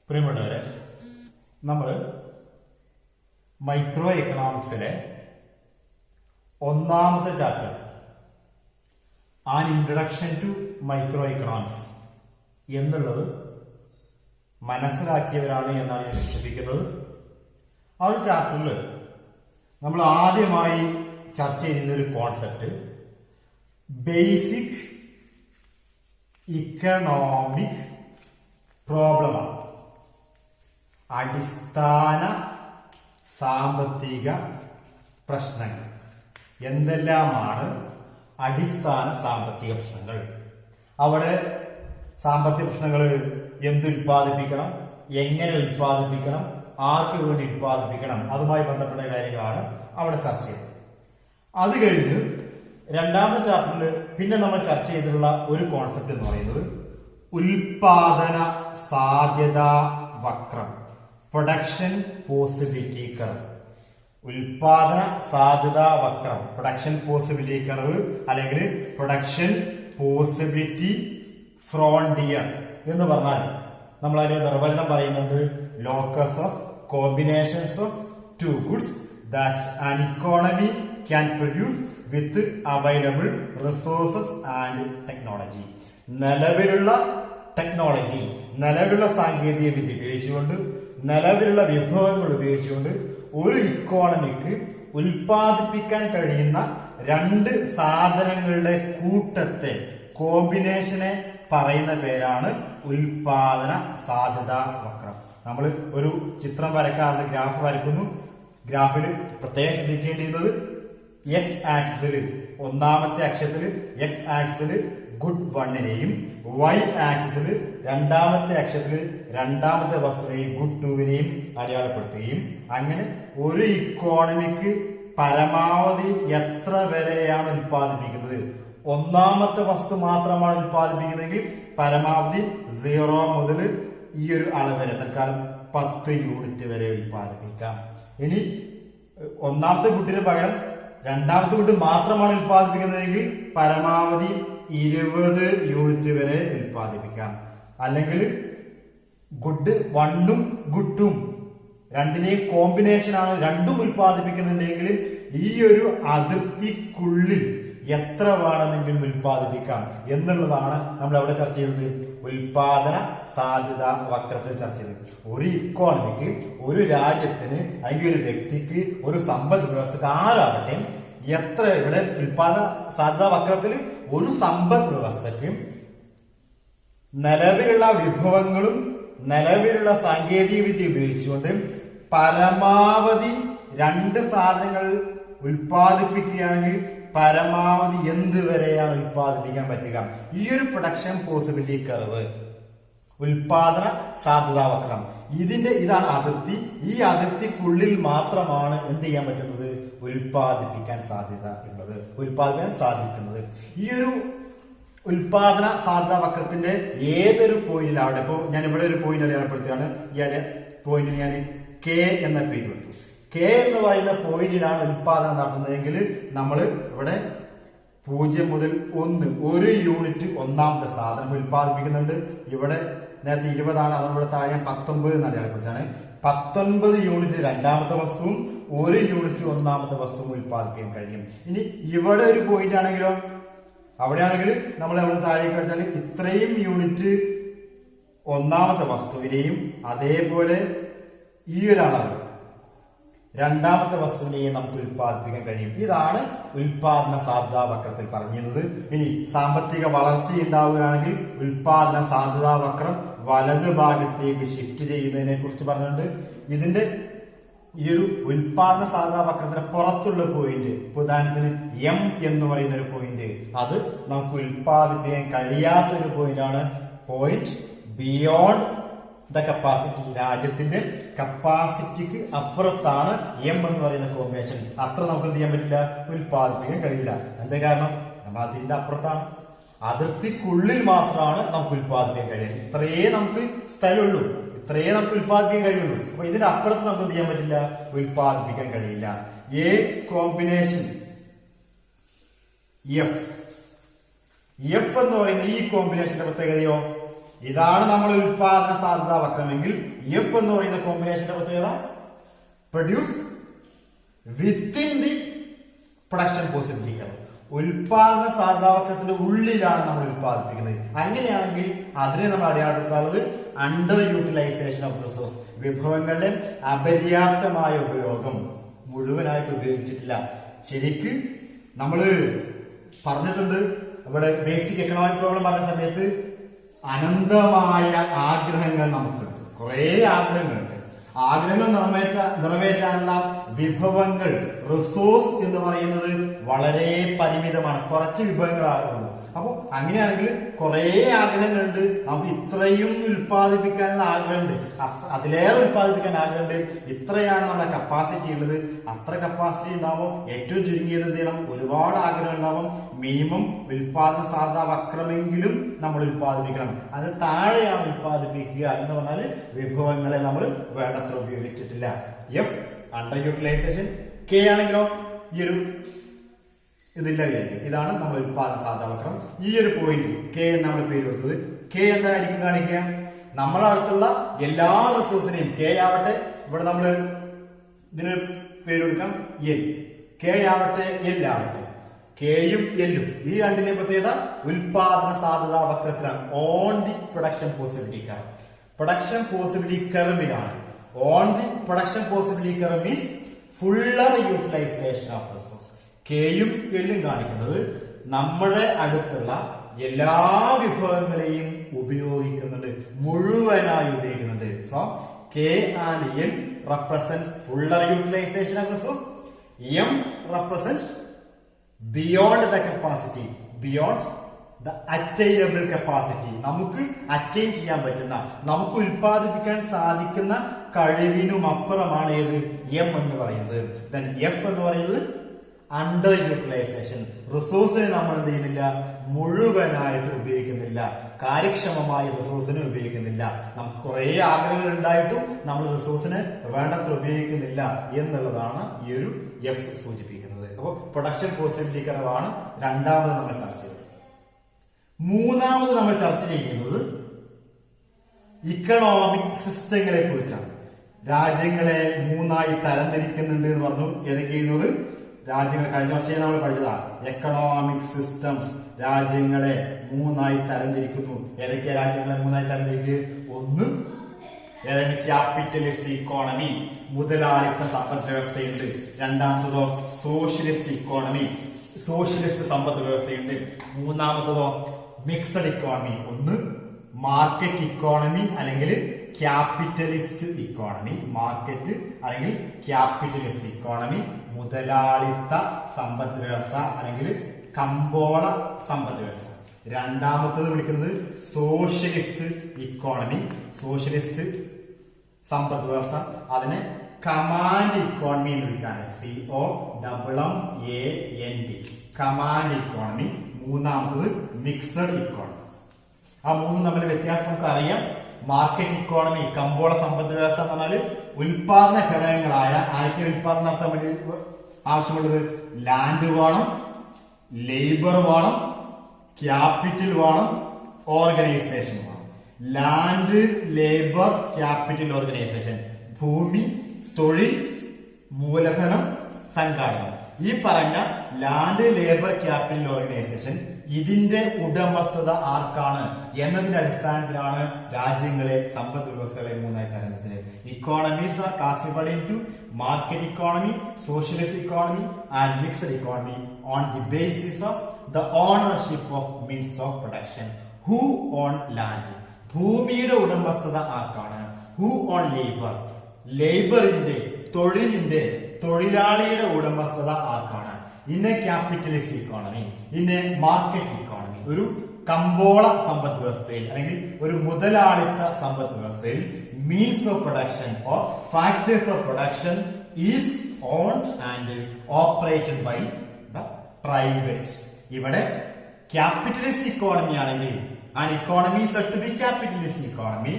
പ്രിയപ്പെട്ടവരെ, നമ്മൾ മൈക്രോ എക്കണോമിക്സിലെ ഒന്നാമത്തെ chapter an introduction to micro economics എന്നുള്ളത് മനസ്സിലാക്കിയവരാണ് എന്നാണ് ഞാൻ വിശ്വസിക്കുന്നത്. ആ ഒരു ചാപ്റ്ററിൽ നമ്മൾ ആദ്യമായി ചർച്ച ചെയ്യുന്ന ഒരു കോൺസെപ്റ്റ് ബേസിക് ഇക്കണോമിക് പ്രോബ്ലമാണ്. അടിസ്ഥാന സാമ്പത്തിക പ്രശ്നങ്ങൾ. എന്തെല്ലാമാണ് അടിസ്ഥാന സാമ്പത്തിക പ്രശ്നങ്ങൾ? അവിടെ സാമ്പത്തിക പ്രശ്നങ്ങൾ എന്തുൽപാദിപ്പിക്കണം, എങ്ങനെ ഉൽപ്പാദിപ്പിക്കണം, ആർക്ക് വേണ്ടി ഉൽപ്പാദിപ്പിക്കണം, അതുമായി ബന്ധപ്പെട്ട കാര്യങ്ങളാണ് അവിടെ ചർച്ച ചെയ്തത്. അത് കഴിഞ്ഞ് രണ്ടാമത്തെ ചാപ്റ്ററിൽ പിന്നെ നമ്മൾ ചർച്ച ചെയ്തിട്ടുള്ള ഒരു കോൺസെപ്റ്റ് എന്ന് പറയുന്നത് ഉൽപാദന സാധ്യതാ വക്രം, പ്രൊഡക്ഷൻ പോസിബിലിറ്റി കർവ്. ഉൽപാദന സാധ്യതാ വക്രം, പ്രൊഡക്ഷൻ പോസിബിലിറ്റി കർവ് അല്ലെങ്കിൽ പ്രൊഡക്ഷൻ പോസിബിലിറ്റി ഫ്രോണ്ടിയർ എന്ന് പറഞ്ഞാൽ നമ്മൾ അതിന് നിർവചനം പറയുന്നുണ്ട്. Locus of combinations of two goods that an economy can produce with available resources and technology. നിലവിലുള്ള ടെക്നോളജി, നിലവിലുള്ള സാങ്കേതിക വിദ്യ ഉപയോഗിച്ചുകൊണ്ട്, നിലവിലുള്ള വിഭവങ്ങൾ ഉപയോഗിച്ചുകൊണ്ട് ഒരു ഇക്കോണമിക്ക് ഉൽപ്പാദിപ്പിക്കാൻ കഴിയുന്ന രണ്ട് സാധനങ്ങളുടെ കൂട്ടത്തെ, കോമ്പിനേഷനെ പറയുന്ന പേരാണ് ഉൽപാദന സാധ്യതാ വക്രം. നമ്മൾ ഒരു ചിത്രം വരക്കാറുണ്ട്, ഗ്രാഫ് വരക്കുന്നു. ഗ്രാഫിൽ പ്രത്യേകം ശ്രദ്ധിക്കേണ്ടിയിരുന്നത് എക്സ് ആക്സിസിൽ ഒന്നാമത്തെ അക്ഷത്തിൽ എക്സ് ആക്സിസിൽ ഗുഡ് വണ്ണിനെയും വൈ ആക്സിസിൽ രണ്ടാമത്തെ അക്ഷത്തിൽ രണ്ടാമത്തെ വസ്തുവിനെയും ഗുഡ് ടൂവിനെയും അടയാളപ്പെടുത്തുകയും അങ്ങനെ ഒരു ഇക്കോണമിക്ക് പരമാവധി എത്ര വരെയാണ് ഉൽപ്പാദിപ്പിക്കുന്നത്, ഒന്നാമത്തെ വസ്തു മാത്രമാണ് ഉൽപ്പാദിപ്പിക്കുന്നതെങ്കിൽ പരമാവധി 0 മുതൽ ഈ ഒരു അളവ് വരെ തൽക്കാലം 10 യൂണിറ്റ് വരെ ഉൽപ്പാദിപ്പിക്കാം. ഇനി ഒന്നാമത്തെ ഗുഡിന് പകരം രണ്ടാമത്തെ ഗുഡ് മാത്രമാണ് ഉൽപ്പാദിപ്പിക്കുന്നതെങ്കിൽ പരമാവധി 20 യൂണിറ്റ് വരെ ഉൽപ്പാദിപ്പിക്കാം. അല്ലെങ്കിൽ ഗുഡ് വണ്ണും ഗുഡും രണ്ടിനെയും കോമ്പിനേഷൻ ആണ്, രണ്ടും ഉൽപ്പാദിപ്പിക്കുന്നുണ്ടെങ്കിൽ ഈ ഒരു അതിർത്തിക്കുള്ളിൽ എത്ര വേണമെങ്കിലും ഉൽപ്പാദിപ്പിക്കാം എന്നുള്ളതാണ് നമ്മൾ അവിടെ ചർച്ച ചെയ്തത്. ഉൽപാദന സാധ്യത വക്രത്തിൽ ചർച്ച ചെയ്തത്. ഒരു ഇക്കോണമിക്ക്, ഒരു രാജ്യത്തിന് അല്ലെങ്കിൽ ഒരു വ്യക്തിക്ക്, ഒരു സമ്പദ് വ്യവസ്ഥക്ക്, ആരാവട്ടെ, എത്ര ഇവിടെ ഉൽപാദന സാധ്യതാ വക്രത്തിൽ ഒരു സമ്പദ് വ്യവസ്ഥക്ക് നിലവിലുള്ള വിഭവങ്ങളും നിലവിലുള്ള സാങ്കേതിക വിദ്യ ഉപയോഗിച്ചുകൊണ്ട് പരമാവധി രണ്ട് സാധനങ്ങൾ ഉൽപ്പാദിപ്പിക്കുകയാണെങ്കിൽ പരമാവധി എന്ത് വരെയാണ് ഉൽപ്പാദിപ്പിക്കാൻ പറ്റുക? ഈ ഒരു പ്രൊഡക്ഷൻ പോസിബിലിറ്റി കർവ്, ഉൽപാദന സാധ്യതാ വക്രം, ഇതാണ് അതിർത്തി. ഈ അതിർത്തിക്കുള്ളിൽ മാത്രമാണ് എന്ത് ചെയ്യാൻ പറ്റുന്നത്? ഉൽപ്പാദിപ്പിക്കാൻ സാധ്യത ഉള്ളത്, ഉൽപ്പാദിപ്പിക്കാൻ സാധിക്കുന്നത്. ഈ ഒരു ഉൽപാദന സാധ്യതാ വക്രത്തിന്റെ ഏതൊരു പോയിന്റിലാവട്ടെ, ഇപ്പൊ ഞാൻ ഇവിടെ ഒരു പോയിന്റ് അടയാളപ്പെടുത്തുകയാണ്. ഈ പോയിന്റിൽ ഞാൻ കെ എന്ന പേര് കൊടുത്തു. കെ എന്ന് പറയുന്ന പോയിന്റിലാണ് ഉൽപാദനം നടത്തുന്നതെങ്കിൽ നമ്മൾ ഇവിടെ 0 മുതൽ 1 ഒരു യൂണിറ്റ് ഒന്നാമത്തെ സാധനം ഉൽപ്പാദിപ്പിക്കുന്നുണ്ട്. ഇവിടെ നേരത്തെ 20 ആണ്, അതിവിടെ താഴെ 19 എന്ന് അടയാളപ്പെടുത്താണ്. 19 യൂണിറ്റ് രണ്ടാമത്തെ വസ്തുവും 1 യൂണിറ്റ് ഒന്നാമത്തെ വസ്തുവും ഉൽപ്പാദിപ്പിക്കാൻ കഴിയും. ഇനി ഇവിടെ ഒരു പോയിന്റ് ആണെങ്കിലോ, അവിടെയാണെങ്കിൽ നമ്മൾ അവിടെ താഴേക്ക് വെച്ചാൽ ഇത്രയും യൂണിറ്റ് ഒന്നാമത്തെ വസ്തുവിനെയും അതേപോലെ ഈ ഒരു അളവ് രണ്ടാമത്തെ വസ്തുവിനെയും നമുക്ക് ഉൽപ്പാദിപ്പിക്കാൻ കഴിയും. ഇതാണ് ഉൽപാദന സാധ്യതാ വക്രത്തിൽ പറഞ്ഞിരുന്നത്. ഇനി സാമ്പത്തിക വളർച്ച ഉണ്ടാവുകയാണെങ്കിൽ ഉൽപാദന സാധ്യതാ വക്രം വലത് ഭാഗത്തേക്ക് ഷിഫ്റ്റ് ചെയ്യുന്നതിനെ കുറിച്ച് പറഞ്ഞിട്ടുണ്ട്. ഇതിന്റെ ഈ ഒരു ഉൽപാദന സാധ്യതാ വക്രത്തിന് പുറത്തുള്ള പോയിന്റ്, ഉദാഹരണത്തിന് എം എന്ന് പറയുന്ന ഒരു പോയിന്റ്, അത് നമുക്ക് ഉൽപ്പാദിപ്പിക്കാൻ കഴിയാത്തൊരു പോയിന്റാണ്. പോയിന്റ് ബിയോണ്ട് ദ കപ്പാസിറ്റി, രാജ്യത്തിന്റെ കപ്പാസിറ്റിക്ക് അപ്പുറത്താണ് എം എന്ന് പറയുന്ന കോമ്പിനേഷൻ. അത്ര നമുക്ക് എന്ത് ചെയ്യാൻ പറ്റില്ല, ഉൽപ്പാദിപ്പിക്കാൻ കഴിയില്ല. എന്താ കാരണം? നമ്മൾ അതിന്റെ അപ്പുറത്താണ്, അതിർത്തിക്കുള്ളിൽ മാത്രമാണ് നമുക്ക് ഉൽപ്പാദിപ്പിക്കാൻ കഴിയുക. ഇത്രയേ നമുക്ക് സ്ഥലമുള്ളൂ, ഇത്രയേ നമുക്ക് ഉൽപ്പാദിപ്പിക്കാൻ കഴിയുള്ളൂ. അപ്പൊ ഇതിന്റെ അപ്പുറത്ത് നമുക്ക് എന്ത് ചെയ്യാൻ പറ്റില്ല, ഉൽപ്പാദിപ്പിക്കാൻ കഴിയില്ല. എ കോമ്പിനേഷൻ എഫ് എന്ന് പറയുന്ന ഈ കോമ്പിനേഷന്റെ പ്രത്യേകതയോ, ഇതാണ് നമ്മൾ ഉൽപാദന സാധ്യതാ വക്രമെങ്കിൽ എഫ് എന്ന് പറയുന്ന കോമ്പിനേഷന്റെ പ്രത്യേകത produce within the production possibility curve. ഉൽപാദന സാധ്യതാ വക്രത്തിന്റെ ഉള്ളിലാണ് നമ്മൾ ഉൽപ്പാദിപ്പിക്കുന്നത്. അങ്ങനെയാണെങ്കിൽ അതിനെ നമ്മൾ അടയാളപ്പെടുത്താറുള്ളത് അണ്ടർ യൂട്ടിലൈസേഷൻ ഓഫ് റിസോഴ്സ്. വിഭവങ്ങളുടെ അപര്യാപ്തമായ ഉപയോഗം, മുഴുവനായിട്ട് ഉപയോഗിച്ചിട്ടില്ല. ശരിക്ക് നമ്മള് പറഞ്ഞിട്ടുണ്ട് ഇവിടെ ബേസിക് എക്കണോമിക് പ്രോബ്ലം പറഞ്ഞ സമയത്ത് അനന്തമായ ആഗ്രഹങ്ങൾ നമുക്കുണ്ട്, കുറെ ആഗ്രഹങ്ങളുണ്ട്. ആഗ്രഹങ്ങൾ നിറവേറ്റാനുള്ള വിഭവങ്ങൾ, റിസോഴ്സ് എന്ന് പറയുന്നത് വളരെ പരിമിതമാണ്, കുറച്ച് വിഭവങ്ങളാകുള്ളൂ. അപ്പൊ അങ്ങനെയാണെങ്കിൽ കുറെ ആഗ്രഹങ്ങളുണ്ട്, നമുക്ക് ഇത്രയും ഉൽപ്പാദിപ്പിക്കാനുള്ള ആഗ്രഹമുണ്ട്, അതിലേറെ ഉൽപ്പാദിപ്പിക്കാൻ ആഗ്രഹമുണ്ട്. ഇത്രയാണ് നമ്മുടെ കപ്പാസിറ്റി ഉള്ളത്. അത്ര കപ്പാസിറ്റി ഉണ്ടാവും. ഏറ്റവും ചുരുങ്ങിയത് എന്ത് ചെയ്യണം? ഒരുപാട് ആഗ്രഹം ഉണ്ടാവും. മിനിമം ഉൽപാദന സാധ്യത വക്രമെങ്കിലും നമ്മൾ ഉൽപ്പാദിപ്പിക്കണം. അത് താഴെയാണ് ഉൽപ്പാദിപ്പിക്കുക എന്ന് പറഞ്ഞാൽ വിഭവങ്ങളെ നമ്മൾ വേണ്ടത്ര ഉപയോഗിച്ചിട്ടില്ല. F under utilisation. കെ ആണെങ്കിലോ ഈ ഒരു ഇതില്ല വിചാരിക്കും. ഇതാണ് നമ്മൾ ഉൽപാദന സാധ്യത വക്രം. ഈ ഒരു പോയിന്റ് കെ എന്ന് നമ്മൾ പേര് കൊടുത്തത്. കെ എന്തായിരിക്കും കാണിക്കുക? നമ്മളെ അടുത്തുള്ള എല്ലാ റിസോഴ്സിനെയും, കെ ആവട്ടെ, ഇവിടെ നമ്മൾ ഇതിന് പേര് കൊടുക്കാം എൽ. കെ ആവട്ടെ എൽ ആവട്ടെ, കെയും എല്ലും ഈ രണ്ടിന്റെ പ്രത്യേകത ഉൽപാദന സാധ്യതാ വക്രത്തിലാണ്. On the production possibility curve. Production possibility കർവിലാണ്. On the production possibility curve means fuller utilisation of resources. കെയും എല്ലും കാണിക്കുന്നത് നമ്മുടെ അടുത്തുള്ള എല്ലാ വിഭവങ്ങളെയും ഉപയോഗിക്കുന്നുണ്ട്, മുഴുവനായി ഉപയോഗിക്കുന്നുണ്ട്. So K and L represent fuller utilisation of resource. M represent beyond the capacity, beyond the attainable capacity. നമുക്ക് അറ്റൈൻ ചെയ്യാൻ പറ്റുന്ന, നമുക്ക് ഉൽപ്പാദിപ്പിക്കാൻ സാധിക്കുന്ന കഴിവിനും അപ്പുറമാണ് ഏത്? എം എന്ന് പറയുന്നത്. ദെൻ എഫ് എന്ന് പറയുന്നത് അണ്ടർ യൂട്ടിലൈസേഷൻ. റിസോഴ്സിനെ നമ്മൾ എന്ത് ചെയ്യുന്നില്ല? മുഴുവനായിട്ട് ഉപയോഗിക്കുന്നില്ല, കാര്യക്ഷമമായ റിസോഴ്സിനെ ഉപയോഗിക്കുന്നില്ല. നമുക്ക് കുറെ ആഗ്രഹങ്ങൾ ഉണ്ടായിട്ടും നമ്മൾ റിസോഴ്സിനെ വേണ്ടത്ര ഉപയോഗിക്കുന്നില്ല എന്നുള്ളതാണ് ഈ ഒരു എഫ് സൂചിപ്പിക്കുന്നത്. അപ്പോൾ പ്രൊഡക്ഷൻ പോസിബിലിറ്റി കർവാണ് രണ്ടാമത് നമ്മൾ ചർച്ച ചെയ്തത്. മൂന്നാമത് നമ്മൾ ചർച്ച ചെയ്യുന്നത് ഇക്കണോമിക് സിസ്റ്റങ്ങളെ കുറിച്ചാണ്. രാജ്യങ്ങളെ മൂന്നായി തരംതിരിക്കുന്നുണ്ട് എന്ന് പറഞ്ഞു. ഏതൊക്കെയുള്ളത്? രാജ്യങ്ങൾ കഴിഞ്ഞ വർഷം നമ്മൾ പഠിച്ചതാ. എക്കണോമിക് സിസ്റ്റംസ് രാജ്യങ്ങളെ മൂന്നായി തരംതിരിക്കുന്നു. ഏതൊക്കെയാ രാജ്യങ്ങളെ മൂന്നായി തരംതിരിക്കുക? ഒന്ന് ഏതെങ്കിലും ക്യാപിറ്റലിസ്റ്റ് ഇക്കോണമി, മുതലാളിത്ത സമ്പദ് വ്യവസ്ഥയുണ്ട്. രണ്ടാമത്തതോ സോഷ്യലിസ്റ്റ് ഇക്കോണമി, സോഷ്യലിസ്റ്റ് സമ്പദ് വ്യവസ്ഥയുണ്ട്. മൂന്നാമത്തതോ മിക്സഡ് ഇക്കോണമി. ഒന്ന് മാർക്കറ്റ് ഇക്കോണമി അല്ലെങ്കിൽ ക്യാപിറ്റലിസ്റ്റ് ഇക്കോണമി. മാർക്കറ്റ് അല്ലെങ്കിൽ ക്യാപിറ്റലിസ്റ്റ് ഇക്കോണമി, മുതലാളിത്ത സമ്പദ് വ്യവസ്ഥ അല്ലെങ്കിൽ കമ്പോള സമ്പദ് വ്യവസ്ഥ. രണ്ടാമത്തത് വിളിക്കുന്നത് സോഷ്യലിസ്റ്റ് ഇക്കോണമി, സോഷ്യലിസ്റ്റ് സമ്പദ് വ്യവസ്ഥ. അതിനെ കമാൻഡ് ഇക്കോണമി എന്ന് വിളിക്കാണ്. COMMAND, command economy. മൂന്നാമത്തത് മിക്സഡ് ഇക്കോണമി. ആ മൂന്നും തമ്മിൽ വ്യത്യാസം നമുക്ക് അറിയാം. മാർക്കറ്റ് ഇക്കോണമി, കമ്പോള സമ്പദ് വ്യവസ്ഥ എന്ന് പറഞ്ഞാൽ ഉൽപാദന ഘടകങ്ങളായ ആദ്യത്തെ ഉൽപാദനം നടത്താൻ വേണ്ടി ആവശ്യമുള്ളത് ലാൻഡ് വേണം, ലേബർ വേണം, ക്യാപിറ്റൽ വേണം, ഓർഗനൈസേഷൻ വേണം. Land, labour, capital, organisation. ഭൂമി, തൊഴിൽ, മൂലധനം, സംഘാടനം. ഈ പറഞ്ഞ ലാൻഡ്, ലേബർ, ക്യാപിറ്റൽ, ഓർഗനൈസേഷൻ ഇതിന്റെ ഉടമസ്ഥത ആർക്കാണ് എന്നതിന്റെ അടിസ്ഥാനത്തിലാണ് രാജ്യങ്ങളെ, സമ്പദ് വ്യവസ്ഥകളെ മൂന്നായി തരംതിരിച്ചത്. Economies are classified into market economy, socialist economy and mixed economy on the basis of the ownership of means of production. Who own land, ഭൂമിയുടെ ഉടമസ്ഥത ആർക്കാണ്? ഹൂ ഓൺ ലേബർ, ലേബറിന്റെ, തൊഴിലിന്റെ, തൊഴിലാളിയുടെ ഉടമസ്ഥത ആർക്കാണ്? In a capitalist economy, in a market economy. ഒരു കമ്പോള സമ്പദ് വ്യവസ്ഥയിൽ അല്ലെങ്കിൽ ഒരു മുതലാളിത്ത സമ്പദ് വ്യവസ്ഥയിൽ means of production or factors of production is owned and operated by the private. ഇവിടെ ക്യാപിറ്റലിസ്റ്റ് ഇക്കോണമി ആണെങ്കിൽ an economy is said to be capitalist economy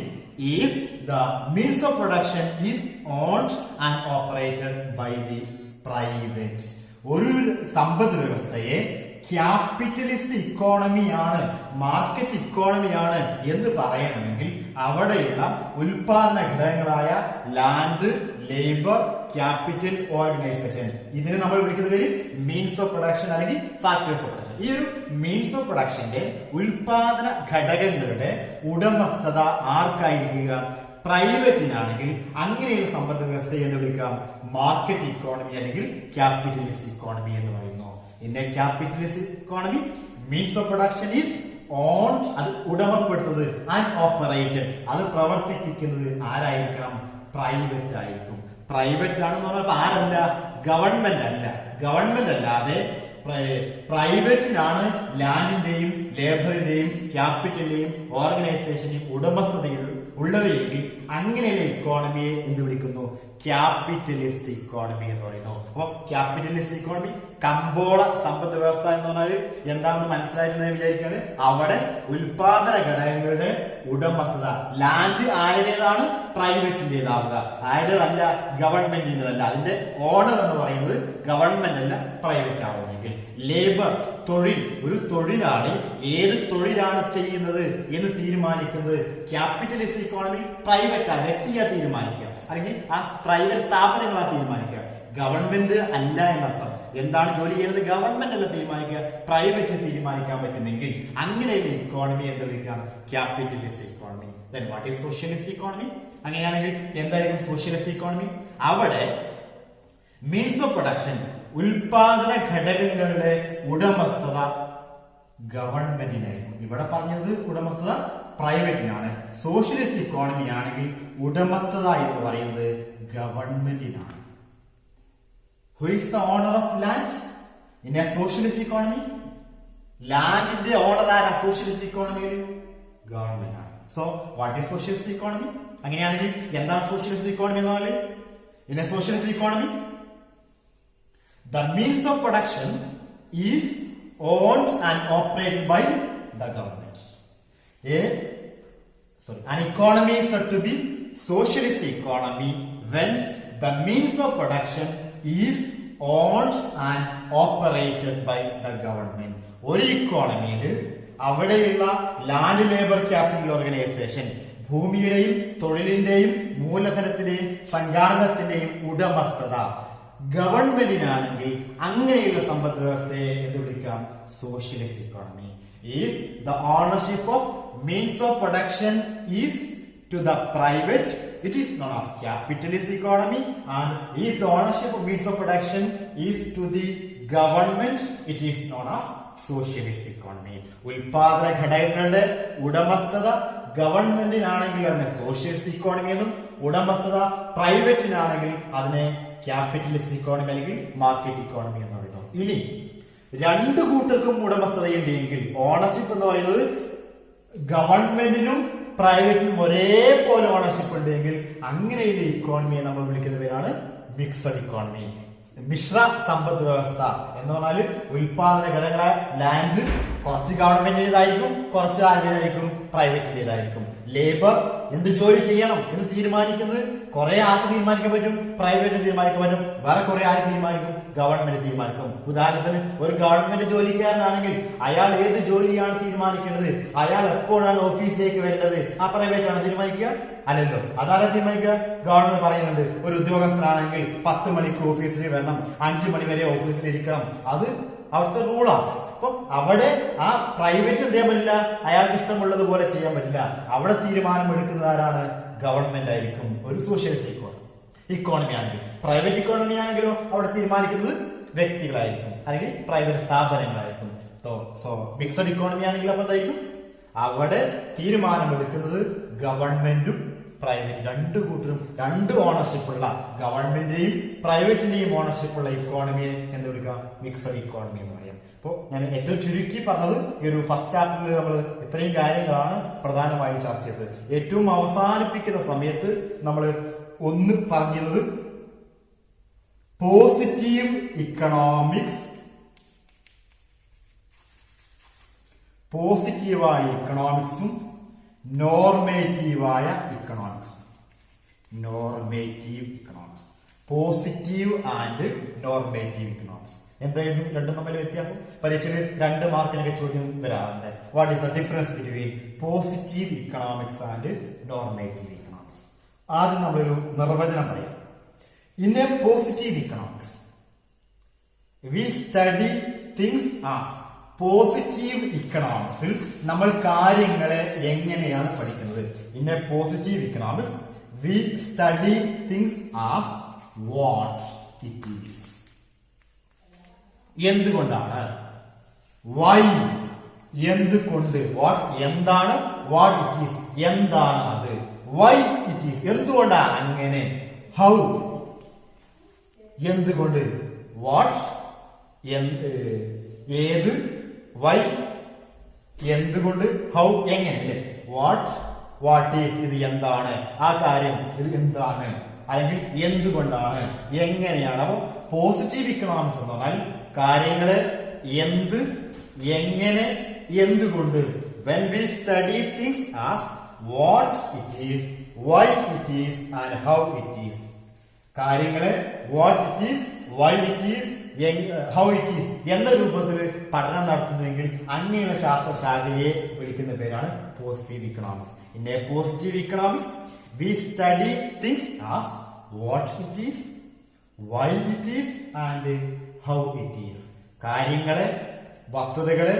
if the means of production is owned and operated by the private. ഒരു സമ്പദ് വ്യവസ്ഥയെ capitalist ഇക്കോണമിയാണ്, market ഇക്കോണമിയാണ് എന്ന് പറയണമെങ്കിൽ അവിടെയുള്ള ഉൽപാദന ഘടകങ്ങളായ ലാൻഡ്, ലേബർ, ക്യാപിറ്റൽ, ഓർഗനൈസേഷൻ, ഇതിനെ നമ്മൾ വിളിക്കുന്ന പേര് മീൻസ് ഓഫ് പ്രൊഡക്ഷൻ അല്ലെങ്കിൽ ഫാക്ടേഴ്സ് ഓഫ് പ്രൊഡക്ഷൻ. ഈ ഒരു മീൻസ് ഓഫ് പ്രൊഡക്ഷന്റെ ഉൽപാദന ഘടകങ്ങളുടെ ഉടമസ്ഥത ആർക്കായിരിക്കുക? പ്രൈവറ്റിനാണെങ്കിൽ അങ്ങനെയുള്ള സമ്പദ് വ്യവസ്ഥയെ എന്ന് വിളിക്കാം മാർക്കറ്റ് ഇക്കോണമി അല്ലെങ്കിൽ ക്യാപിറ്റലിസ്റ്റ് ഇക്കോണമി എന്ന് പറയുന്നു. In A capitalist economy means of production is owned, അത് ഉടമപ്പെടുത്തുന്നത്, ആൻഡ് ഓപ്പറേറ്റഡ്, അത് പ്രവർത്തിപ്പിക്കുന്നത് ആരായിരിക്കണം? പ്രൈവറ്റ് ആയിരിക്കും. പ്രൈവറ്റ് ആണെന്ന് പറഞ്ഞാൽ ആരല്ല? ഗവൺമെന്റ് അല്ല. ഗവൺമെന്റ് അല്ലാതെ പ്രൈവറ്റിനാണ് ലാൻഡിന്റെയും ലേബറിന്റെയും ക്യാപിറ്റലിന്റെയും ഓർഗനൈസേഷന്റെയും ഉടമസ്ഥതയിൽ ഉള്ളത് എങ്കിൽ അങ്ങനെയുള്ള ഇക്കോണമിയെ എന്ത് വിളിക്കുന്നു? ക്യാപിറ്റലിസ്റ്റ് ഇക്കോണമി എന്ന് പറയുന്നു. അപ്പൊ ക്യാപിറ്റലിസ്റ്റ് ഇക്കോണമി കമ്പോള സമ്പദ് വ്യവസ്ഥ എന്ന് പറഞ്ഞാൽ എന്താണെന്ന് മനസ്സിലായിരുന്നു വിചാരിക്കുകയാണ്. അവിടെ ഉൽപാദന ഘടകങ്ങളുടെ ഉടമസ്ഥത, ലാൻഡ് ആരുടേതാണ്? പ്രൈവറ്റിന്റേതാവുക. ആരുടേതല്ല? ഗവൺമെന്റിന്റേതല്ല. അതിന്റെ ഓണർ എന്ന് പറയുന്നത് ഗവൺമെന്റ് അല്ല, പ്രൈവറ്റ് ആവുമെങ്കിൽ. ലേബർ, തൊഴിൽ, ഒരു തൊഴിലാളി ഏത് തൊഴിലാണ് ചെയ്യുന്നത് എന്ന് തീരുമാനിക്കുന്നത് ക്യാപിറ്റലിസ്റ്റ് ഇക്കോണമി പ്രൈവറ്റ് ആ വ്യക്തിയാ തീരുമാനിക്കുക, അല്ലെങ്കിൽ ആ പ്രൈവറ്റ് സ്ഥാപനങ്ങളാ തീരുമാനിക്കുക, ഗവൺമെന്റ് അല്ല എന്നർത്ഥം. എന്താണ് ജോലി ചെയ്യുന്നത്? ഗവൺമെന്റ് അല്ല തീരുമാനിക്കുക, പ്രൈവറ്റ് തീരുമാനിക്കാൻ പറ്റുമെങ്കിൽ അങ്ങനെയുള്ള ഇക്കോണമി എന്ന് വിളിക്കാം capitalist economy. Then what is socialist economy? അങ്ങനെയാണെങ്കിൽ എന്തായിരിക്കും സോഷ്യലിസ്റ്റ് ഇക്കോണമി? അവിടെ മീൻസ് ഓഫ് പ്രൊഡക്ഷൻ, ഉൽപാദന ഘടകങ്ങളുടെ ഉടമസ്ഥത ഗവൺമെന്റിനായിരിക്കും. ഇവിടെ പറഞ്ഞത് ഉടമസ്ഥത പ്രൈവറ്റിനാണ്. സോഷ്യലിസ്റ്റ് ഇക്കോണമി ആണെങ്കിൽ ഉടമസ്ഥത എന്ന് പറയുന്നത് ഗവൺമെന്റിനാണ്. Who is the owner of land in a socialist economy? ലാൻഡിന്റെ ഓണർ ആരാ? സോഷ്യലിസ്റ്റ് ഇക്കോണമിയിൽ ഗവൺമെന്റ് ആണ്. So what is socialist economy? അങ്ങനെയാണെങ്കിൽ എന്താണ് സോഷ്യലിസ്റ്റ് ഇക്കോണമി എന്ന് പറഞ്ഞാൽ? In a socialist economy the means of production is owned and operated by the government. An economy is said to be socialist economy when the means of production is owned and operated by the government. ഒരു ഇക്കോണമിയിൽ അവിടെയുള്ള land, labour, capital organisation ഭൂമിയുടെയും തൊഴിലിന്റെയും മൂലധനത്തിന്റെയും സംഘാടനത്തിന്റെയും ഉടമസ്ഥത ഗവൺമെന്റിനാണെങ്കിൽ അങ്ങനെയുള്ള സമ്പദ് വ്യവസ്ഥയെ എന്ത് വിളിക്കാം? Socialist economy. If the ownership of means of production is to the private, it is known as capitalist economy, and if the ownership of means of production is to the government, it is known as socialist economy. ഉൽപാദന ഘടകങ്ങളുടെ ഉടമസ്ഥത ഗവൺമെന്റിനാണെങ്കിൽ അതിനെ socialist economy എന്നും, ഉടമസ്ഥത പ്രൈവറ്റിനാണെങ്കിൽ അതിനെ capitalist economy അല്ലെങ്കിൽ market economy എന്ന് പറയുന്നു. ഇനി രണ്ടു കൂട്ടർക്കും ഉടമസ്ഥതയുണ്ടെങ്കിൽ, ഓണർഷിപ്പ് എന്ന് പറയുന്നത് ഗവൺമെന്റിനും പ്രൈവറ്റിനും ഒരേപോലെ ഓണർഷിപ്പ് ഉണ്ടെങ്കിൽ അങ്ങനെയുള്ള ഇക്കോണമിയെ നമ്മൾ വിളിക്കുന്ന പേരാണ് മിക്സഡ് ഇക്കോണമി. മിശ്ര സമ്പദ് വ്യവസ്ഥ എന്ന് പറഞ്ഞാൽ ഉൽപാദന ഘടകങ്ങളായ ലാൻഡ് കുറച്ച് ഗവൺമെന്റിന്റേതായിരിക്കും, കുറച്ച് ആരുടേതായിരിക്കും? പ്രൈവറ്റിന്റേതായിരിക്കും. ലേബർ എന്ത് ജോലി ചെയ്യണം എന്ന് തീരുമാനിക്കുന്നത് കുറെ ആൾക്ക് തീരുമാനിക്കാൻ പറ്റും, പ്രൈവറ്റിന് തീരുമാനിക്കാൻ പറ്റും, വേറെ കുറെ ആൾക്ക് തീരുമാനിക്കും, ഗവൺമെന്റ് തീരുമാനിക്കും. ഉദാഹരണത്തിന് ഒരു ഗവൺമെന്റ് ജോലിക്കാരനാണെങ്കിൽ അയാൾ ഏത് ജോലിയാണ് തീരുമാനിക്കേണ്ടത്, അയാൾ എപ്പോഴാണ് ഓഫീസിലേക്ക് വരേണ്ടത്, ആ പ്രൈവറ്റ് ആണ് തീരുമാനിക്കുക? അല്ലല്ലോ. അതാരാ തീരുമാനിക്കുക? ഗവൺമെന്റ് പറയുന്നുണ്ട് ഒരു ഉദ്യോഗസ്ഥനാണെങ്കിൽ 10 മണിക്ക് ഓഫീസിൽ വരണം, 5 മണി വരെ ഓഫീസിൽ ഇരിക്കണം, അത് അവിടുത്തെ റൂളാണ്. അപ്പൊ അവിടെ ആ പ്രൈവറ്റ് എന്ത് ചെയ്യാൻ പറ്റില്ല, അയാൾക്ക് ഇഷ്ടമുള്ളതുപോലെ ചെയ്യാൻ പറ്റില്ല. അവിടെ തീരുമാനം എടുക്കുന്നത് ആരാണ്? ഗവൺമെന്റ് ആയിരിക്കും. ഒരു സോഷ്യലിസ്റ്റ് ഇക്കോണമി ആണെങ്കിൽ. പ്രൈവറ്റ് ഇക്കോണമി ആണെങ്കിലോ അവിടെ തീരുമാനിക്കുന്നത് വ്യക്തികളായിരിക്കും അല്ലെങ്കിൽ പ്രൈവറ്റ് സ്ഥാപനങ്ങളായിരിക്കും. സോ മിക്സഡ് ഇക്കോണമി ആണെങ്കിൽ അപ്പൊ എന്തായിരിക്കും? അവിടെ തീരുമാനമെടുക്കുന്നത് ഗവൺമെന്റും പ്രൈവറ്റ്, രണ്ടു കൂട്ടരും രണ്ട് ഓണർഷിപ്പ് ഉള്ള, ഗവൺമെന്റിന്റെയും പ്രൈവറ്റിന്റെയും ഓണർഷിപ്പ് ഉള്ള ഇക്കോണമിയെ എന്ത് വിളിക്കാം? മിക്സഡ് ഇക്കോണമി എന്ന് പറയാം. അപ്പോ ഞാൻ ഏറ്റവും ചുരുക്കി പറഞ്ഞത് ഈ ഒരു ഫസ്റ്റ് ചാപ്റ്ററിൽ നമ്മൾ ഇത്രയും കാര്യങ്ങളാണ് പ്രധാനമായും ചർച്ച ചെയ്തത്. ഏറ്റവും അവസാനിപ്പിക്കുന്ന സമയത്ത് നമ്മൾ ഒന്ന് പറഞ്ഞത് പോസിറ്റീവ് ഇക്കണോമിക്സ്, പോസിറ്റീവായ ഇക്കണോമിക്സും നോർമേറ്റീവായ ഇക്കണോമിക്സും. Normative economics, positive and normative economics എന്തായിരുന്നു രണ്ടും തമ്മിൽ വ്യത്യാസം? പരീക്ഷയിൽ 2 മാർക്കിനൊക്കെ ചോദ്യം വരാറുണ്ട്. What is the difference between positive economics and normative economics? ആദ്യം നമ്മളൊരു നിർവചനം പറയാം. In a positive economics we study things as. പോസിറ്റീവ് ഇക്കണോമിക്സിൽ നമ്മൾ കാര്യങ്ങളെ എങ്ങനെയാണ് പഠിക്കുന്നത്? In a positive economics we study things as what it is. എന്തുകൊണ്ടാണ്? വൈ എന്തുകൊണ്ട്, വാട്ട് എന്താണ്, വാട്ട് ഇറ്റ് ഈസ് എന്താണ് അത്, വൈ ഇറ്റ് ഈസ് എന്തുകൊണ്ടാണ് അങ്ങനെ, ഹൗ എന്തുകൊണ്ട്, വാട്ട് ഏത്, വൈ എന്തുകൊണ്ട്, ഹൗ എങ്ങനെ അല്ലെ, വാട്ട് ഈസ് ഇത് എന്താണ്, ആ കാര്യം ഇത് എന്താണ്, അല്ലെങ്കിൽ എന്തുകൊണ്ടാണ്, എങ്ങനെയാണ്. അപ്പൊ പോസിറ്റീവ് ഇക്കണോമിക്സ് എന്ന് പറഞ്ഞാൽ കാര്യങ്ങള് എന്ത്, എങ്ങനെ, എന്തുകൊണ്ട്. when we study things as what it is, why it is and how it is. കാര്യങ്ങളെ what it is, why it is, how it is എന്ന രൂപത്തിൽ പഠനം നടത്തുന്നുവെങ്കിൽ അങ്ങനെയുള്ള ശാസ്ത്രശാഖയെ വിളിക്കുന്ന പേരാണ് positive economics. In a positive economics we study things as what it is, why it is and how it is. കാര്യങ്ങളെ, വസ്തുതകളെ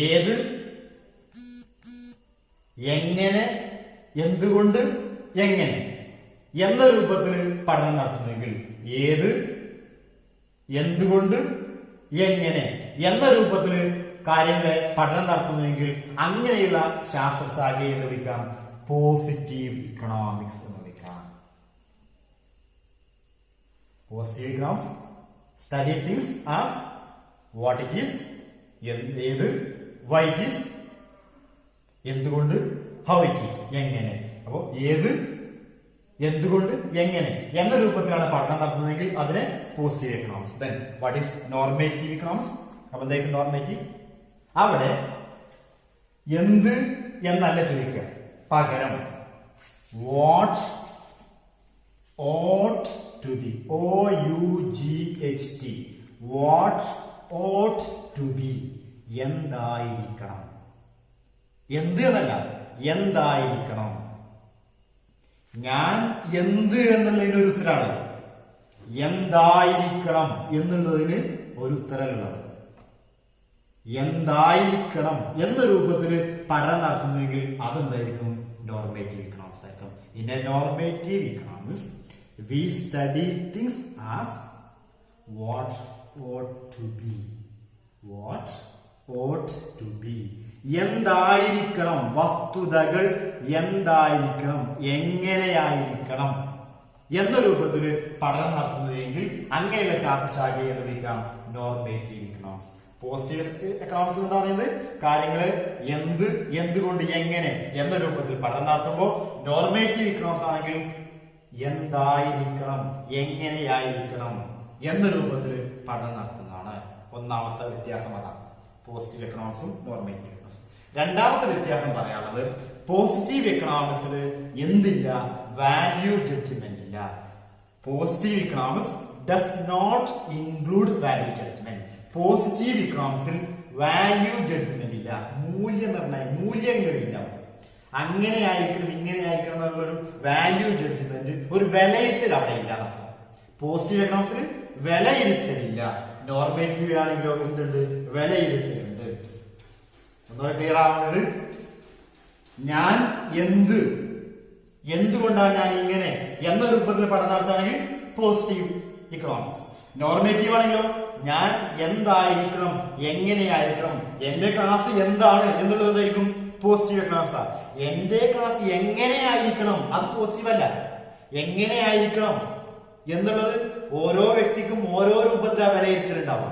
ഏത്, എങ്ങനെ, എന്തുകൊണ്ട്, എങ്ങനെ എന്ന രൂപത്തിൽ പഠനം നടത്തുന്നെങ്കിൽ ഏത്, എന്തുകൊണ്ട്, എങ്ങനെ എന്ന രൂപത്തിൽ കാര്യങ്ങളെ പഠനം നടത്തുന്നുവെങ്കിൽ അങ്ങനെയുള്ള ശാസ്ത്രശാഖയെ എന്ന് വിളിക്കാം പോസിറ്റീവ് ഇക്കണോമിക്സ് എന്ന് വിളിക്കാം. Positive economics study things as what it is, ഏത്, വൈ ഇറ്റ് ഈസ് എന്തുകൊണ്ട്, ഹൗ ഇറ്റ് ഈസ് എങ്ങനെ. അപ്പോ ഏത്, എന്തുകൊണ്ട്, എങ്ങനെ എന്ന രൂപത്തിലാണ് പഠനം നടത്തുന്നതെങ്കിൽ അതിനെ positive economics. Then what is normative economics? അപ്പൊ എന്തായിരിക്കും നോർമേറ്റീവ്? അവിടെ എന്ത് എന്നല്ല ചോദിക്കുക, പകരം what ought to be, OUGHT, what ought to be എന്തായിരിക്കണം, എന്ത് എന്നല്ല എന്തായിരിക്കണം. ഞാൻ എന്ത് എന്നുള്ളതിന് ഒരു ഉത്തരാണ്, എന്തായിരിക്കണം എന്നുള്ളതിന് ഒരു ഉത്തരമുള്ളത്. എന്തായിരിക്കണം എന്ന രൂപത്തിൽ പഠനം നടത്തുന്നുവെങ്കിൽ അതെന്തായിരിക്കും? നോർമേറ്റീവ് ഇക്കണോമിക്സ് ആയിരിക്കും. In A normative economics we study things as what ought to be, what ought to be എന്തായിരിക്കണം, വസ്തുതകൾ എന്തായിരിക്കണം, എങ്ങനെയായിരിക്കണം എന്ന രൂപത്തിൽ പഠനം നടത്തുന്നതെങ്കിൽ അങ്ങനെയുള്ള ശാസ്ത്രശാഖയെ എന്ന് വിളിക്കാം നോർമേറ്റീവ് ഇക്കണോമിക്സ്. പോസിറ്റീവ് എക്കണോമിക്സ് എന്ന് പറയുന്നത് കാര്യങ്ങള് എന്ത്, എന്തുകൊണ്ട്, എങ്ങനെ എന്ന രൂപത്തിൽ പഠനം നടത്തുമ്പോൾ നോർമേറ്റീവ് ഇക്കണോമിക്സ് ആണെങ്കിൽ എന്തായിരിക്കണം, എങ്ങനെയായിരിക്കണം എന്ന രൂപത്തിൽ പഠനം നടത്തുന്നതാണ്. ഒന്നാമത്തെ വ്യത്യാസം അതാണ് പോസിറ്റീവ് എക്കണോമിക്സും നോർമേറ്റീവ് എക്കണോമിക്സും. രണ്ടാമത്തെ വ്യത്യാസം പറയാനുള്ളത് പോസിറ്റീവ് എക്കണോമിക്സിൽ എന്തില്ല? വാല്യൂ ജഡ്ജ്മെന്റ് ഇല്ല. Positive economics does not include value judgment. Positive ഇക്കണോമിക്സിൽ വാല്യൂ ജഡ്ജ്മെന്റ് ഇല്ല, മൂല്യനിർണ്ണയം, മൂല്യങ്ങളില്ല. അങ്ങനെ ആയിരിക്കണം, ഇങ്ങനെ ആയിരിക്കണം എന്നുള്ളൊരു വാല്യൂ ജഡ്ജ്മെന്റ്, ഒരു വിലയിരുത്തൽ അവിടെ ഇല്ല. പോസിറ്റീവ് എക്കണോമിക്സിൽ വിലയിരുത്തലില്ല. നോർമേറ്റീവ് ആണെങ്കിലോ എന്തുണ്ട്? വിലയിരുത്തലുണ്ട്. ഒന്നുകൂടെ ക്ലിയർ ആവുന്നത്, ഞാൻ എന്തുകൊണ്ടാണ് ഞാൻ ഇങ്ങനെ എന്ന രൂപത്തിൽ പഠനം നടത്തുകയാണെങ്കിൽ പോസിറ്റീവ് ഇക്കണോമിക്സ്. നോർമേറ്റീവ് ആണെങ്കിലോ ഞാൻ എന്തായിരിക്കണം, എങ്ങനെയായിരിക്കണം, എന്റെ ക്ലാസ് എന്താണ് എന്നുള്ളത് എന്തായിരിക്കും? പോസിറ്റീവ് എക്കണോമിക്സ് ആണ്. എന്റെ ക്ലാസ് എങ്ങനെയായിരിക്കണം അത് പോസിറ്റീവ് അല്ല. എങ്ങനെയായിരിക്കണം എന്നുള്ളത് ഓരോ വ്യക്തിക്കും ഓരോ രൂപത്തിലാണ് വിലയിരുത്തലുണ്ടാവുക.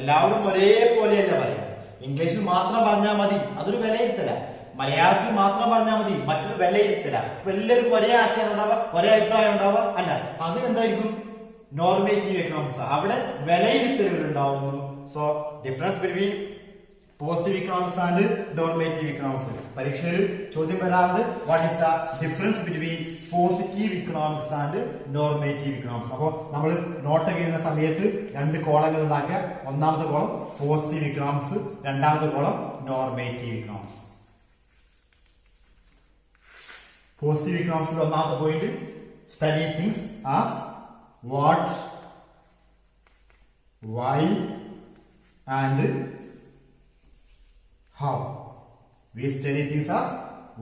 എല്ലാവരും ഒരേപോലെയല്ല പറയാം. ഇംഗ്ലീഷിൽ മാത്രം പറഞ്ഞാൽ മതി, അതൊരു വിലയിരുത്തല. മലയാളത്തിൽ മാത്രം പറഞ്ഞാൽ മതി, മറ്റൊരു വിലയിരുത്തല. എല്ലാവരും ഒരേ ആശയം ഉണ്ടാവുക, ഒരേ അഭിപ്രായം ഉണ്ടാവുക അല്ല. അത് എന്തായിരിക്കും? Normative economics. അവിടെ വിലയിരുത്തലുകൾ ഉണ്ടാവുന്നു. So difference between positive economics and normative economics. പരീക്ഷയിൽ ചോദ്യം വരാറുണ്ട്, what is the difference between positive economics and normative economics. അപ്പോൾ നമ്മൾ നോട്ട് എഴുതുന്ന സമയത്ത് രണ്ട് കോളങ്ങൾ ഉണ്ടാക്കുക. ഒന്നാമത്തെ കോളം പോസിറ്റീവ് ഇക്കണോമിക്സ്, രണ്ടാമത്തെ കോളം നോർമേറ്റീവ് ഇക്കണോമിക്സ്. പോസിറ്റീവ് ഇക്കണോമിക്സിൽ ഒന്നാമത്തെ point, study things as what, why and how. We study things as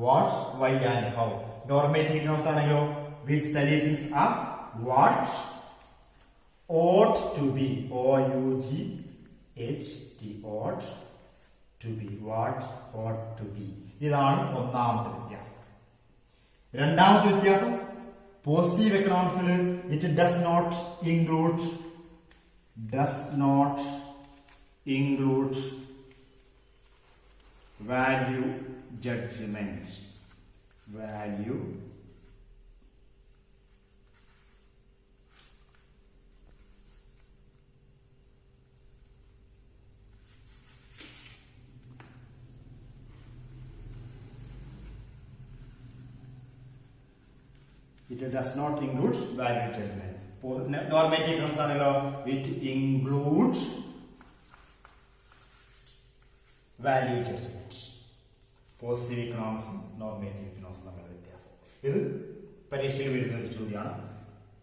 what, why and how. Normative economics ആണെങ്കിലോ we study things as what ought to be, OUGHT, ought to be, what ought to be. ഇതാണ് ഒന്നാമത്തെ വ്യത്യാസം. രണ്ടാമത്തെ വ്യത്യാസം, positive എക്കണോമിക്സിൽ it does not include value judgment. It does not include value judgment. Normative economics ആണല്ലോ, it includes value judgment. Positive ഇക്കണോമിക്സും normative ഇക്കണോമിക്സും തമ്മിലുള്ള വ്യത്യാസം. ഇത് പരീക്ഷയിൽ വരുന്ന ഒരു ചോദ്യമാണ്.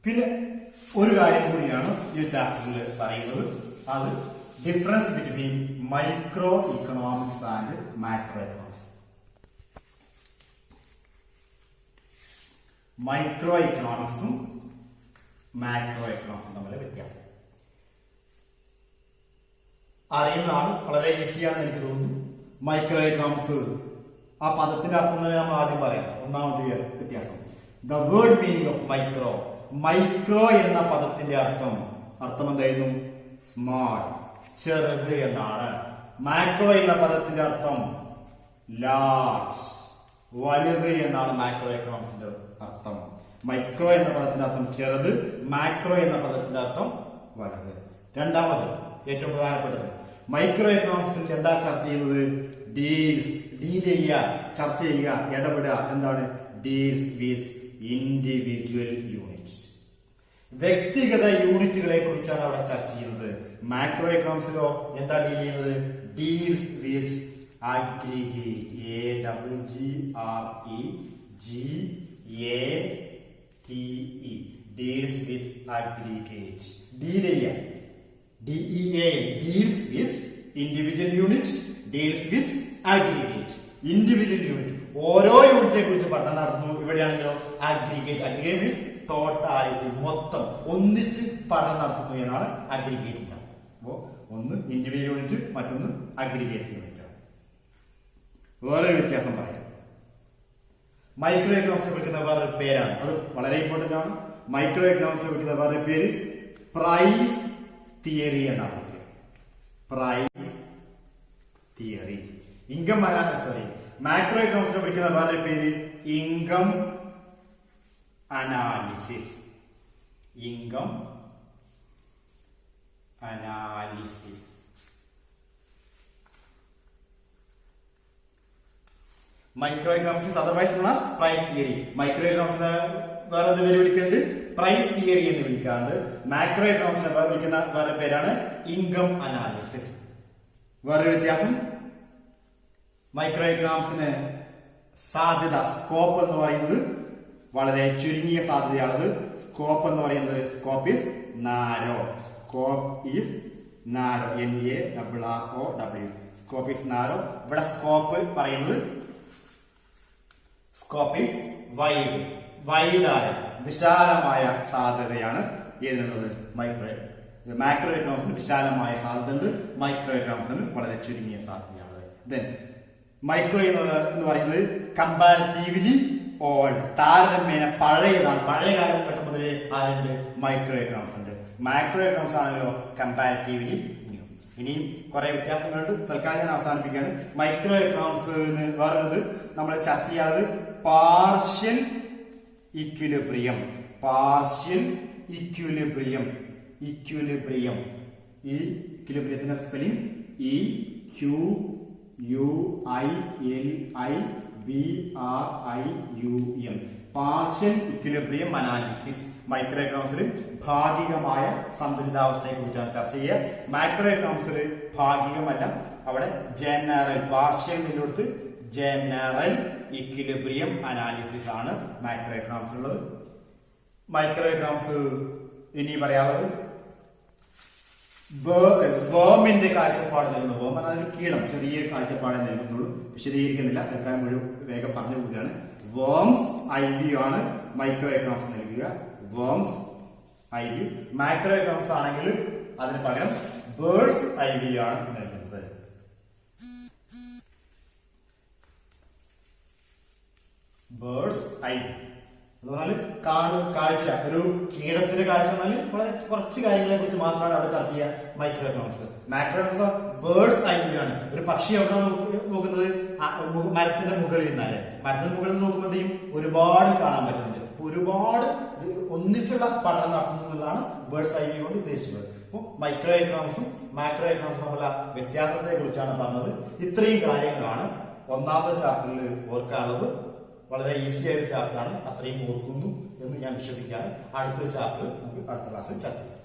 പിന്നെ ഒരു കാര്യം കൂടിയാണ് ഈ ചാപ്റ്ററിൽ പറയുന്നത്, അത് difference between micro economics and macro economics. Micro ഇക്കണോമിക്സും മാക്രോ ഇക്കണോമിക്സും തമ്മിലുള്ള വ്യത്യാസം അറിയുന്നതാണ്, വളരെ ഈസിയാണെന്ന് എനിക്ക് തോന്നുന്നു. മൈക്രോ ഇക്കണോമിക്സ്, ആ പദത്തിന്റെ അർത്ഥം തന്നെ നമ്മൾ ആദ്യം പറയാം. ഒന്നാമത്തെ വ്യത്യാസം, the word meaning of micro. Micro എന്ന പദത്തിന്റെ അർത്ഥം എന്തായിരുന്നു? സ്മാൾ, ചെറുത് എന്നാണ്. മാക്രോ എന്ന പദത്തിന്റെ അർത്ഥം ലാർജ്, വലുത് എന്നാണ് മാക്രോ എക്കണോമിക്സിന്റെ അർത്ഥം. മൈക്രോ എന്ന പദത്തിന്റെ അർത്ഥം ചെറുത്, മാക്രോ എന്ന പദത്തിന്റെ അർത്ഥം വലുത്. രണ്ടാമത് ഏറ്റവും പ്രധാനപ്പെട്ടത്, മൈക്രോ എക്കണോമിക്സിൽ എന്താ ചർച്ച ചെയ്യുന്നത്? ഡീൽ ചെയ്യുക, ചർച്ച ചെയ്യുക, ഇടപെടുക. എന്താണ്? Deals with individual units. വ്യക്തിഗത യൂണിറ്റുകളെ കുറിച്ചാണ് അവിടെ ചർച്ച ചെയ്യുന്നത്. മാക്രോ എക്കണോമിക്സിലോ എന്താ ഡീൽ ചെയ്യുന്നത്? Deals with aggregate, AGGEGATE, deals with aggregate. Deal ചെയ്യുക, DEA, deals with individual unit, deals with aggregate. Individual unit, ഓരോ യൂണിറ്റിനെ കുറിച്ച് പഠനം നടത്തുന്നു. ഇവിടെയാണെങ്കിലോ അഗ്രിഗേറ്റ് മീൻസ് ടോട്ടാലിറ്റി, മൊത്തം ഒന്നിച്ച് പഠനം നടത്തുന്നു എന്നാണ് അഗ്രിഗേറ്റ്. അപ്പോ ഒന്ന് ഇൻഡിവിജ്വൽ യൂണിറ്റ്, മറ്റൊന്ന് അഗ്രിഗേറ്റ് യൂണിറ്റ് ആണ്. വേറൊരു വ്യത്യാസം പറയാം, മൈക്രോ എക്കണോമിക്സിനെ വിളിക്കുന്ന വേറൊരു പേരാണ്, അത് വളരെ ഇമ്പോർട്ടന്റ് ആണ്. മൈക്രോ എക്കണോമിക്സിനെ വിളിക്കുന്ന വേറൊരു പേര് പ്രൈസ് തിയറി എന്നാണ് വിളിക്കുക. Price theory. മാക്രോ എക്കണോമിക്സിനെ വിളിക്കുന്ന വേറൊരു പേര് income analysis. Micro economics otherwise known as price theory. Micro എക്കണോമിക്സിനെ വേറെ എന്ത് പേര് വിളിക്കുന്നുണ്ട്? പ്രൈസ് തിയറി എന്ന് വിളിക്കാറുണ്ട്. മാക്രോ എക്കണോമിക്സിനെ വിളിക്കുന്ന വേറെ പേരാണ് ഇൻകം അനാലിസിസ്. വേറൊരു വ്യത്യാസം, മൈക്രോ എക്കണോമിക്സിന് സാധ്യത, സ്കോപ്പ് എന്ന് പറയുന്നത് വളരെ ചുരുങ്ങിയ സാധ്യതയാണത്. സ്കോപ്പ് എന്ന് പറയുന്നത് scope is narrow. NARROW. Scope is narrow. ഇവിടെ സ്കോപ്പ് പറയുന്നത് സ്കോപ്പ് ഈസ് വൈഡായ, വിശാലമായ സാധ്യതയാണ് ഇതിനുള്ളത്. മാക്രോ എക്കണോമിക്സിന് വിശാലമായ സാധ്യതയുണ്ട്, മൈക്രോ എക്കണോമിക്സിന് വളരെ ചുരുങ്ങിയ സാധ്യതയാണ്. ദെൻ മൈക്രോ എന്ന് പറയുന്നത് കമ്പാരിറ്റീവ്ലി ഓൾഡ്, താരതമ്യേന പഴയതാണ്. പഴയ കാലഘട്ടം മുതലേ ആരുണ്ട്? മൈക്രോ എക്കണോമിക്സ് ഉണ്ട്. മാക്രോ എക്കണോമിക്സ് ആണെങ്കിലോ കമ്പാരിറ്റീവ്ലി ന്യൂ. ഇനിയും കുറെ വ്യത്യാസങ്ങളുണ്ട്, തൽക്കാലം ഞാൻ അവസാനിപ്പിക്കുകയാണ്. മൈക്രോ എക്കണോമിക്സിന് വേറൊരു നമ്മൾ ചർച്ച ചെയ്യാറ് പാർഷ്യൽ ഇക്വിലിബ്രിയം. ഈ ഇക്വിലിബ്രിയത്തിന്റെ spelling EQUILIBRIUM. UILIBRIUM partial equilibrium analysis. Micro എക്കണോമിക്സിൽ ഭാഗികമായ സന്തുലിതാവസ്ഥയെ കുറിച്ചാണ് ചർച്ച ചെയ്യുക. മാക്രോ എക്കണോമിക്സിൽ ഭാഗികമല്ല, അവിടെ ജനറൽ പാർഷ്യൽ നിലൊടുത്ത് ജനറൽ ഇക്വിലിബ്രിയം അനാലിസിസ് ആണ് മാക്രോ എക്കണോമിക്സ് ഉള്ളത്. മൈക്രോ എക്കണോമിക്സ് ഇനി പറയാനുള്ളത് വേമിന്റെ കാഴ്ചപ്പാട് നൽകുന്നു. വേം എന്നാൽ കീടം, ചെറിയ കാഴ്ചപ്പാട് നൽകുന്നുള്ളൂ, വിശദീകരിക്കുന്നില്ല, തൽക്കാലം മുഴുവൻ വേഗം പറഞ്ഞു പോവുകയാണ്. വേംസ് ഐവി ആണ് മൈക്രോ എക്കണോമിക്സ് നൽകുക. Worm's eye. മാക്രോ എക്കണോമിക്സ് ആണെങ്കിൽ അതിന് പകരം ബേർഡ്സ് ഐവി ആണ് നൽകുന്നത്. ബേർഡ്സ് ഐവി എന്ന് പറഞ്ഞാൽ കാഴ്ച, ഒരു കീടത്തിന്റെ കാഴ്ച എന്നാൽ വളരെ കുറച്ച് കാര്യങ്ങളെ കുറിച്ച് മാത്രമാണ് അവിടെ ചർച്ച ചെയ്യുക micro economics. Macro economics bird's eye ആണ്. ഒരു പക്ഷി എവിടെ നോക്കുന്നത്? മരത്തിന്റെ മുകളിൽ നിന്നല്ലേ. മരത്തിന്റെ മുകളിൽ നോക്കുമ്പോഴത്തേക്കും ഒരുപാട് കാണാൻ പറ്റുന്നുണ്ട്. ഒരുപാട് ഒന്നിച്ചുള്ള പഠനം നടത്തുന്നതാണ് ബേർഡ്സ് ഐവി കൊണ്ട് ഉദ്ദേശിച്ചത്. അപ്പോൾ മൈക്രോ എക്കണോമിക്സും മാക്രോ എക്കണോമിക്സും തമ്മിലുള്ള വ്യത്യാസത്തെ കുറിച്ചാണ് പറഞ്ഞത്. ഇത്രയും കാര്യങ്ങളാണ് ഒന്നാമത്തെ ചാപ്റ്ററിൽ ഓർക്കാനുള്ളത്. വളരെ ഈസി ആയ ഒരു ചാപ്റ്ററാണ്, അത്രയും ഓർക്കുന്നു എന്ന് ഞാൻ വിശ്വസിക്കുകയാണ്. അടുത്തൊരു ചാപ്റ്റർ നമുക്ക് അടുത്ത ക്ലാസ്സിൽ ചർച്ച ചെയ്യാം.